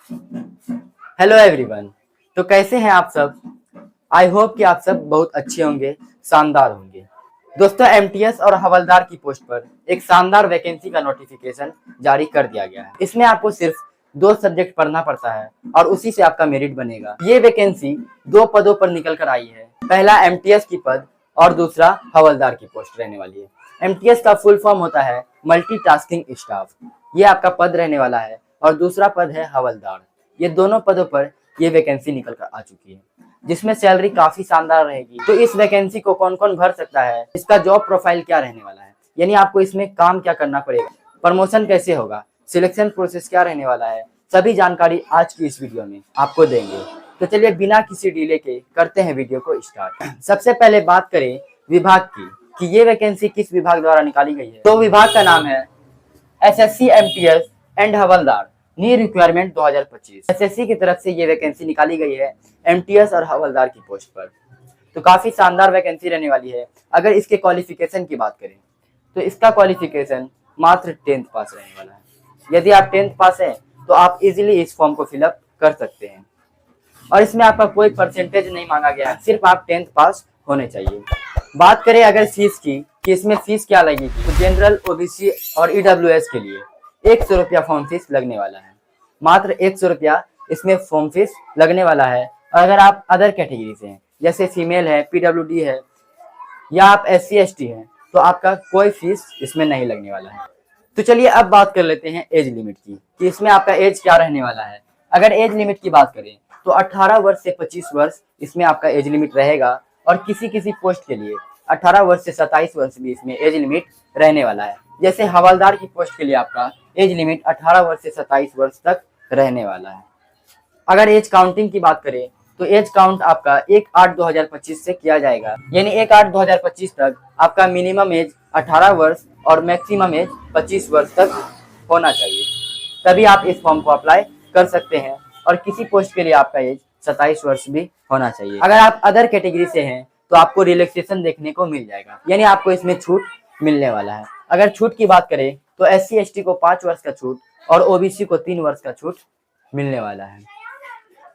Hello everyone. तो कैसे हैं आप सब? आई होप कि आप सब बहुत अच्छे होंगे, शानदार होंगे। दोस्तों, एमटीएस और हवलदार की पोस्ट पर एक शानदार वैकेंसी का नोटिफिकेशन जारी कर दिया गया है। इसमें आपको सिर्फ 2 सब्जेक्ट पढ़ना पड़ता है और उसी से आपका मेरिट बनेगा। ये वैकेंसी 2 पदों पर निकल कर आई है। पहला एमटीएस की पद और दूसरा हवलदार की पोस्ट रहने वाली है। एमटीएस का फुल फॉर्म होता है मल्टीटास्किंग स्टाफ। ये आपका पद रहने वाला है और दूसरा पद है हवलदार। ये दोनों पदों पर ये वैकेंसी निकल कर आ चुकी है, जिसमें सैलरी काफी शानदार रहेगी। तो इस वैकेंसी को कौन कौन भर सकता है, इसका जॉब प्रोफाइल क्या रहने वाला है, यानी आपको इसमें काम क्या करना पड़ेगा, प्रमोशन कैसे होगा, सिलेक्शन प्रोसेस क्या रहने वाला है, सभी जानकारी आज की इस वीडियो में आपको देंगे। तो चलिए बिना किसी डिले के करते हैं वीडियो को स्टार्ट। सबसे पहले बात करें विभाग की कि ये वैकेंसी किस विभाग द्वारा निकाली गई है। तो विभाग का नाम है SSC MTS and havildar new requirement 2025। SSC की तरफ से ये वैकेंसी निकाली गई है एमटीएस और हवलदार की पोस्ट पर। तो काफी शानदार वैकेंसी रहने वाली है। अगर इसके क्वालिफिकेशन की बात करें तो इसका क्वालिफिकेशन मात्र 10th पास रहने वाला है। यदि आप 10th पास हैं तो आप इजीली इस फॉर्म को फिलअप कर सकते हैं और इसमें आपका कोई परसेंटेज नहीं मांगा गया है, सिर्फ आप 10th पास होने चाहिए। बात करें अगर फीस की कि इसमें फीस क्या लगेगी, तो जनरल, ओबीसी और ईडब्ल्यूएस के लिए 100 रुपया फॉर्म फीस लगने वाला है। मात्र 100 रुपया इसमें फॉर्म फीस लगने वाला है। और अगर आप अदर कैटेगरी से हैं, जैसे फीमेल है, पीडब्ल्यूडी है या आप एससी एसटी हैं, तो आपका कोई फीस इसमें नहीं लगने वाला है। तो चलिए अब बात कर लेते हैं एज लिमिट की कि इसमें आपका एज क्या रहने वाला है। अगर एज लिमिट की बात करें तो 18 वर्ष से 25 वर्ष इसमें आपका एज लिमिट रहेगा और किसी किसी पोस्ट के लिए 18 वर्ष से 27 वर्ष भी इसमें एज लिमिट रहने वाला है। जैसे हवलदार की पोस्ट के लिए आपका एज लिमिट 18 वर्ष से 27 वर्ष तक रहने वाला है। अगर एज काउंटिंग की बात करें तो एज काउंट आपका 1/8/2025 से किया जाएगा, यानी 1/8/2025 तक आपका मिनिमम एज 18 वर्ष और मैक्सिमम एज 25 वर्ष तक होना चाहिए, तभी आप इस फॉर्म को अप्लाई कर सकते हैं। और किसी पोस्ट के लिए आपका एज 27 वर्ष भी होना चाहिए। अगर आप अदर कैटेगरी से हैं तो आपको रिलैक्सेशन देखने को मिल जाएगा, यानी आपको इसमें छूट मिलने वाला है। अगर छूट की बात करें तो एससी एसटी को 5 वर्ष का छूट और ओबीसी को 3 वर्ष का छूट मिलने वाला है।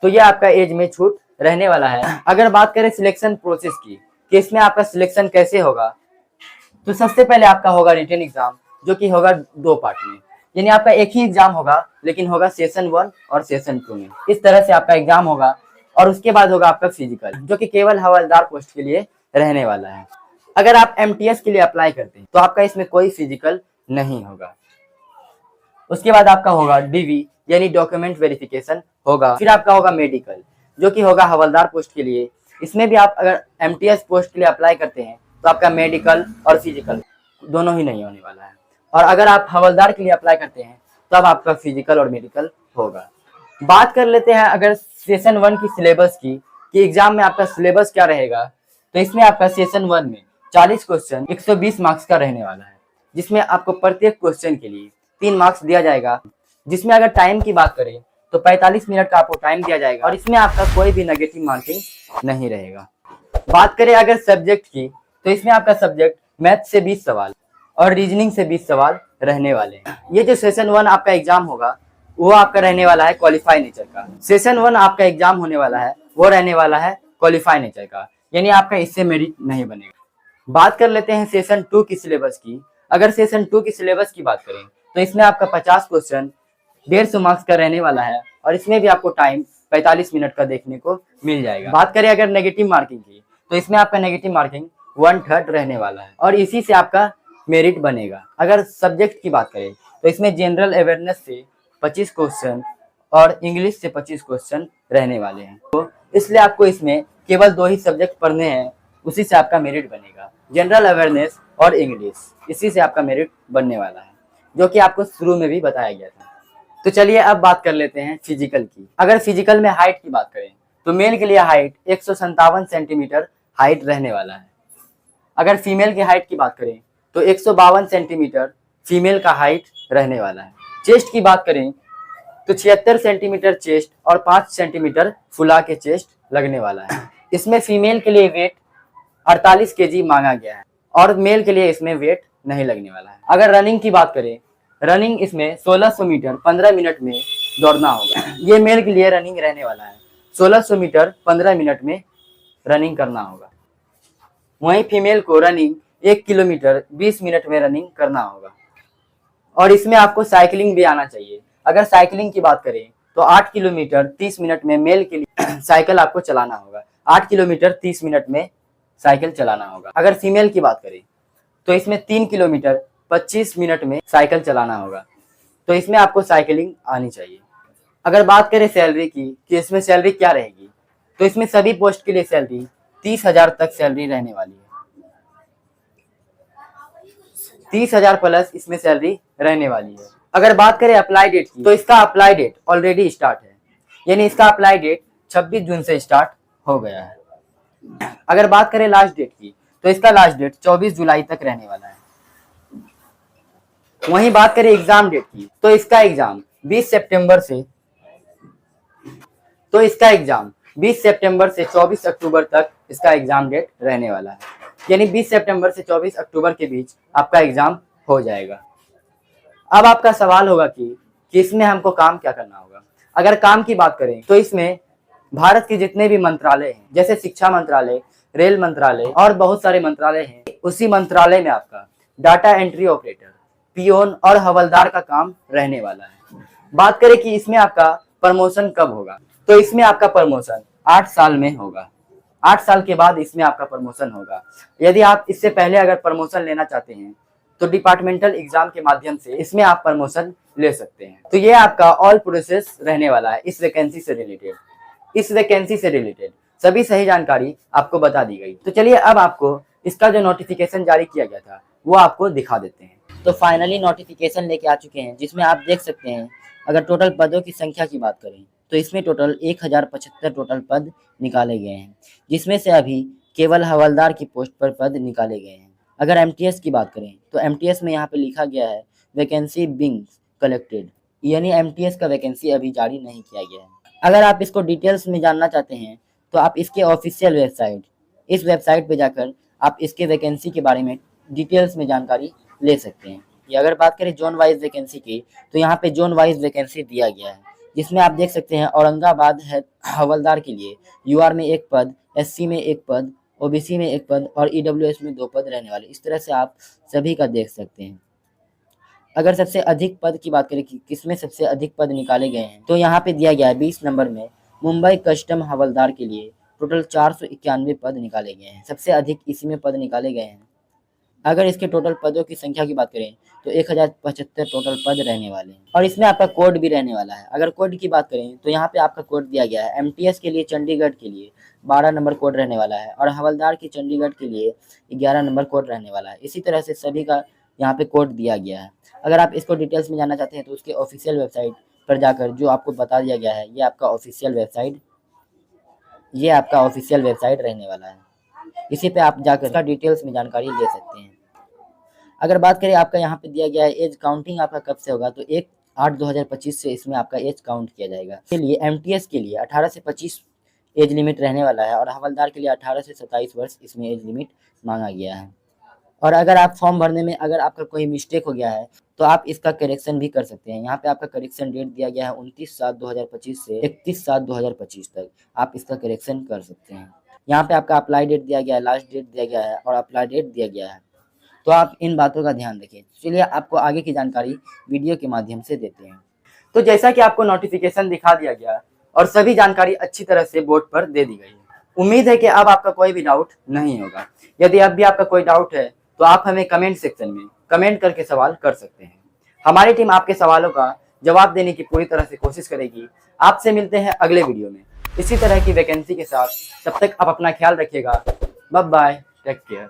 तो ये आपका एज में छूट रहने वाला है। अगर बात करें सिलेक्शन प्रोसेस की कि इसमें आपका सिलेक्शन कैसे होगा, तो सबसे पहले आपका होगा रिटन एग्जाम, जो कि होगा 2 पार्ट में, यानी आपका एक ही एग्जाम होगा लेकिन होगा सेशन 1 और सेशन 2 में। इस तरह से आपका एग्जाम होगा और उसके बाद होगा आपका फिजिकल, जो कि केवल हवलदार पोस्ट के लिए रहने वाला है। अगर आप एमटीएस के लिए अप्लाई करते हैं तो आपका इसमें कोई फिजिकल नहीं होगा। उसके बाद आपका होगा डीवी यानी डॉक्यूमेंट वेरिफिकेशन होगा। फिर आपका होगा मेडिकल, जो कि होगा हवलदार पोस्ट के लिए। इसमें भी आप अगर एमटीएस पोस्ट के लिए अप्लाई करते हैं तो आपका मेडिकल और फिजिकल दोनों ही नहीं होने वाला है। और अगर आप हवलदार के लिए अप्लाई करते हैं तब आपका फिजिकल और मेडिकल होगा। बात कर लेते हैं अगर सेशन 1 की सिलेबस की कि एग्जाम में आपका सिलेबस क्या रहेगा। तो इसमें आपका सेशन 1 में 40 क्वेश्चन 120 मार्क्स का रहने वाला है, जिसमें आपको प्रत्येक क्वेश्चन के लिए 3 मार्क्स दिया जाएगा। जिसमें अगर टाइम की बात करें तो 45 मिनट का आपको टाइम दिया जाएगा और इसमें आपका कोई भी नेगेटिव मार्किंग नहीं रहेगा। बात करें अगर सब्जेक्ट की तो इसमें आपका सब्जेक्ट मैथ से 20 सवाल और रीजनिंग से 20 सवाल रहने वाले हैं। ये जो सेशन 1 आपका एग्जाम होगा वो आपका रहने वाला है क्वालिफाई नेचर का। सेशन 1 आपका एग्जाम होने वाला है वो रहने वाला है क्वालिफाई नेचर का, यानी आपका इससे मेरिट नहीं बनेगा। बात कर लेते हैं सेशन 2 की सिलेबस की। अगर सेशन 2 की सिलेबस की बात करें तो इसमें आपका 50 क्वेश्चन 150 मार्क्स का रहने वाला है और इसमें भी आपको टाइम 45 मिनट का देखने को मिल जाएगा। बात करें अगर नेगेटिव मार्किंग की तो इसमें आपका नेगेटिव मार्किंग 1/3 रहने वाला है और इसी से आपका मेरिट बनेगा। अगर सब्जेक्ट की बात करें तो इसमें जनरल अवेयरनेस से 25 क्वेश्चन और इंग्लिश से 25 क्वेश्चन रहने वाले हैं। तो इसलिए आपको इसमें केवल 2 ही सब्जेक्ट पढ़ने हैं, उसी से आपका मेरिट बनेगा, जनरल अवेयरनेस और इंग्लिश। इसी से आपका मेरिट बनने वाला है, जो कि आपको शुरू में भी बताया गया था। तो चलिए अब बात कर लेते हैं फिजिकल की। अगर फिजिकल में हाइट की बात करें तो मेल के लिए हाइट 157 सेंटीमीटर हाइट रहने वाला है। अगर फीमेल की हाइट की बात करें तो 152 सेंटीमीटर फीमेल का हाइट रहने वाला है। चेस्ट की बात करें तो 76 सेंटीमीटर चेस्ट और 5 सेंटीमीटर फुला के चेस्ट लगने वाला है। इसमें फीमेल के लिए वेट 48 केजी मांगा गया है और मेल के लिए इसमें वेट नहीं लगने वाला है। अगर रनिंग की बात करें, रनिंग इसमें 1600 मीटर 15 मिनट में दौड़ना होगा। ये मेल के लिए रनिंग रहने वाला है। 1600 मीटर 15 मिनट में रनिंग करना होगा। वहीं फीमेल को रनिंग 1 किलोमीटर 20 मिनट में रनिंग करना होगा। और इसमें आपको साइकिलिंग भी आना चाहिए। अगर साइकिलिंग की बात करें तो 8 किलोमीटर 30 मिनट में मेल के लिए साइकिल आपको चलाना होगा। 8 किलोमीटर 30 मिनट में साइकिल चलाना होगा। अगर फीमेल की बात करें तो इसमें 3 किलोमीटर 25 मिनट में साइकिल चलाना होगा। तो इसमें आपको साइकिलिंग आनी चाहिए। अगर बात करें सैलरी की कि इसमें सैलरी क्या रहेगी, तो इसमें सभी पोस्ट के लिए सैलरी 30,000 तक सैलरी रहने वाली है। 30,000 प्लस इसमें सैलरी रहने वाली है। अगर बात करें अप्लाई डेट की तो इसका अप्लाई डेट ऑलरेडी स्टार्ट है, यानी इसका अप्लाई डेट 26 जून से स्टार्ट हो गया है। अगर बात करें लास्ट डेट की तो इसका लास्ट डेट 24 जुलाई तक रहने वाला है। वहीं बात करें एग्जाम डेट की तो इसका एग्जाम 20 सितंबर से 24 अक्टूबर तक इसका एग्जाम डेट रहने वाला है। यानी 20 सितंबर से 24 अक्टूबर के बीच आपका एग्जाम हो जाएगा। अब आपका सवाल होगा कि इसमें हमको काम क्या करना होगा। अगर काम की बात करें तो इसमें भारत के जितने भी मंत्रालय हैं, जैसे शिक्षा मंत्रालय, रेल मंत्रालय और बहुत सारे मंत्रालय हैं, उसी मंत्रालय में आपका डाटा एंट्री ऑपरेटर, पियोन और हवलदार का काम रहने वाला है। बात करें कि इसमें आपका प्रमोशन कब होगा, तो इसमें आपका प्रमोशन 8 साल में होगा। 8 साल के बाद इसमें आपका प्रमोशन होगा। यदि आप इससे पहले अगर प्रमोशन लेना चाहते हैं तो डिपार्टमेंटल एग्जाम के माध्यम से इसमें आप प्रमोशन ले सकते हैं। तो ये आपका ऑल प्रोसेस रहने वाला है इस वैकेंसी से रिलेटेड। इस वैकेंसी से रिलेटेड सभी सही जानकारी आपको बता दी गई। तो चलिए अब आपको इसका जो नोटिफिकेशन जारी किया गया था वो आपको दिखा देते हैं। तो फाइनली नोटिफिकेशन लेके आ चुके हैं, जिसमें आप देख सकते हैं अगर टोटल पदों की संख्या की बात करें तो इसमें टोटल 1075 टोटल पद निकाले गए हैं, जिसमें से अभी केवल हवलदार की पोस्ट पर पद निकाले गए हैं। अगर एमटीएस की बात करें तो एमटीएस में यहाँ पे लिखा गया है वैकेंसी बिंग कलेक्टेड, यानी एमटीएस का वैकेंसी अभी जारी नहीं किया गया है। अगर आप इसको डिटेल्स में जानना चाहते हैं तो आप इसके ऑफिशियल वेबसाइट, इस वेबसाइट पे जाकर आप इसके वैकेंसी के बारे में डिटेल्स में जानकारी ले सकते हैं। या अगर बात करें जोन वाइज वैकेंसी की तो यहाँ पे जोन वाइज वैकेंसी दिया गया है, जिसमें आप देख सकते हैं औरंगाबाद है हवलदार के लिए यूआर में 1 पद, एससी में 1 पद, ओबीसी में 1 पद और ईडब्ल्यूएस में 2 पद रहने वाले। इस तरह से आप सभी का देख सकते हैं। अगर सबसे अधिक पद की बात करें कि किसमें सबसे अधिक पद निकाले गए हैं तो यहाँ पे दिया गया है 20 नंबर में मुंबई कस्टम हवलदार के लिए टोटल 491 पद निकाले गए हैं। सबसे अधिक इसी में पद निकाले गए हैं। अगर इसके टोटल पदों की संख्या की बात करें तो 1075 टोटल पद रहने वाले हैं और इसमें आपका कोड भी रहने वाला है। अगर कोड की बात करें तो यहाँ पे आपका कोड दिया गया है। एमटीएस के लिए चंडीगढ़ के लिए 12 नंबर कोड रहने वाला है और हवलदार की चंडीगढ़ के लिए 11 नंबर कोड रहने वाला है। इसी तरह से सभी का यहाँ पे कोड दिया गया है। अगर आप इसको डिटेल्स में जानना चाहते हैं तो उसके ऑफिशियल वेबसाइट पर जाकर जो आपको बता दिया गया है, ये आपका ऑफिशियल वेबसाइट रहने वाला है। इसी पे आप जाकर इसका डिटेल्स में जानकारी ले सकते हैं। अगर बात करें आपका यहाँ पे दिया गया है एज काउंटिंग आपका कब से होगा तो 1/8/2025 से इसमें आपका एज काउंट किया जाएगा। के लिए एमटीएस के लिए 18 से 25 एज लिमिट रहने वाला है और हवलदार के लिए 18 से 27 वर्ष इसमें एज लिमिट मांगा गया है। और अगर आप फॉर्म भरने में अगर आपका कोई मिस्टेक हो गया है तो आप इसका करेक्शन भी कर सकते हैं। यहाँ पे आपका करेक्शन डेट दिया गया है 29/7/2025 से 31/7/2025 तक आप इसका करेक्शन कर सकते हैं। यहाँ पे आपका अप्लाई डेट दिया गया है, लास्ट डेट दिया गया है और अप्लाई डेट दिया गया है। तो आप इन बातों का ध्यान रखें। चलिए आपको आगे की जानकारी वीडियो के माध्यम से देते हैं। तो जैसा कि आपको नोटिफिकेशन दिखा दिया गया और सभी जानकारी अच्छी तरह से बोर्ड पर दे दी गई है। उम्मीद है कि अब आपका कोई भी डाउट नहीं होगा। यदि अब भी आपका कोई डाउट है तो आप हमें कमेंट सेक्शन में कमेंट करके सवाल कर सकते हैं। हमारी टीम आपके सवालों का जवाब देने की पूरी तरह से कोशिश करेगी। आपसे मिलते हैं अगले वीडियो में इसी तरह की वैकेंसी के साथ। तब तक आप अपना ख्याल रखिएगा। Bye bye, take care.